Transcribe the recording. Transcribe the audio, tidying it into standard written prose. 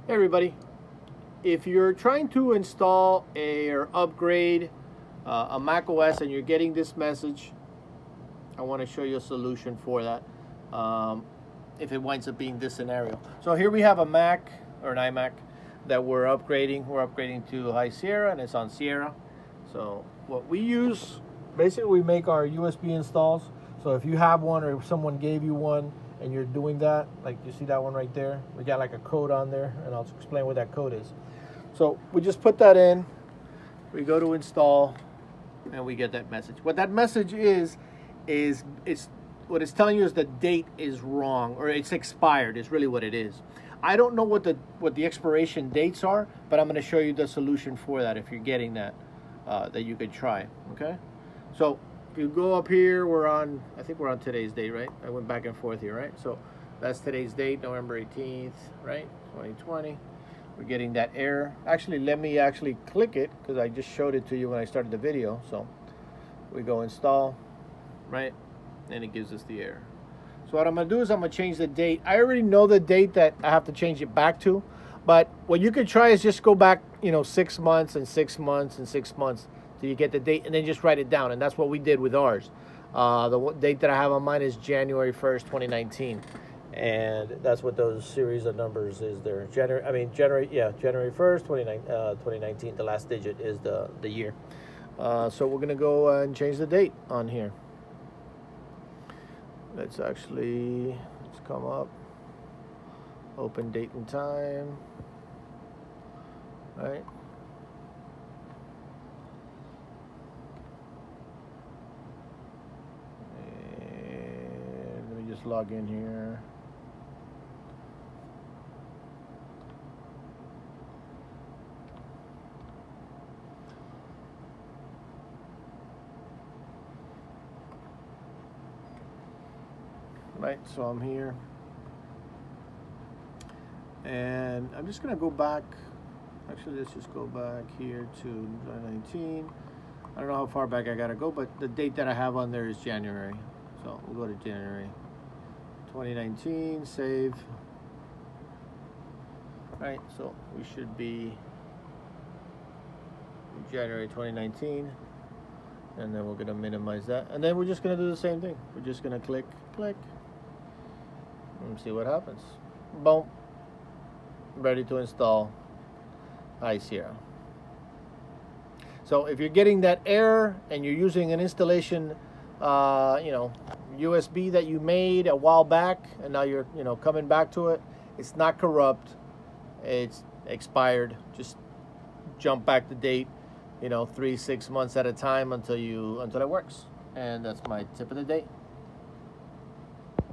Hey everybody, if you're trying to install or upgrade a Mac OS and you're getting this message, I want to show you a solution for that if it winds up being this scenario. So here we have a Mac or an iMac that we're upgrading. We're upgrading to High Sierra and it's on Sierra. So what we use, basically we make our USB installs. So if you have one or if someone gave you one, and you're doing that, like you see that one right there, we got like a code on there, and I'll explain what that code is. So we just put that in, we go to install, and we get that message. What that message is it's what it's telling you is the date is wrong, or it's expired is really what it is. I don't know what the expiration dates are, but I'm going to show you the solution for that if you're getting that that you could try. Okay, so if you go up here, I think we're on today's date, right? I went back and forth here, right? So that's today's date, November 18th, right? 2020. We're getting that error. Actually, let me actually click it because I just showed it to you when I started the video. So we go install, right? And it gives us the error. So what I'm gonna do is I'm gonna change the date. I already know the date that I have to change it back to, but what you could try is just go back, 6 months and 6 months and 6 months till you get the date, and then just write it down. And that's what we did with ours. The date that I have on mine is January 1st, 2019, and that's what those series of numbers is there. January 1st, 2019. The last digit is the year. So we're gonna go and change the date on here. Let's come up, open date and time, right? And let me just log in here. Right, so I'm here. And I'm just gonna go back. Actually, let's just go back here to 2019. I don't know how far back I gotta go, but the date that I have on there is January. So we'll go to January 2019, save. Right, so we should be January 2019. And then we're gonna minimize that. And then we're just gonna do the same thing. We're just gonna click, and see what happens. Boom. Ready to install High Sierra. So if you're getting that error and you're using an installation, USB that you made a while back, and now you're, coming back to it, it's not corrupt. It's expired. Just jump back the date, 3-6 months at a time until it works. And that's my tip of the day.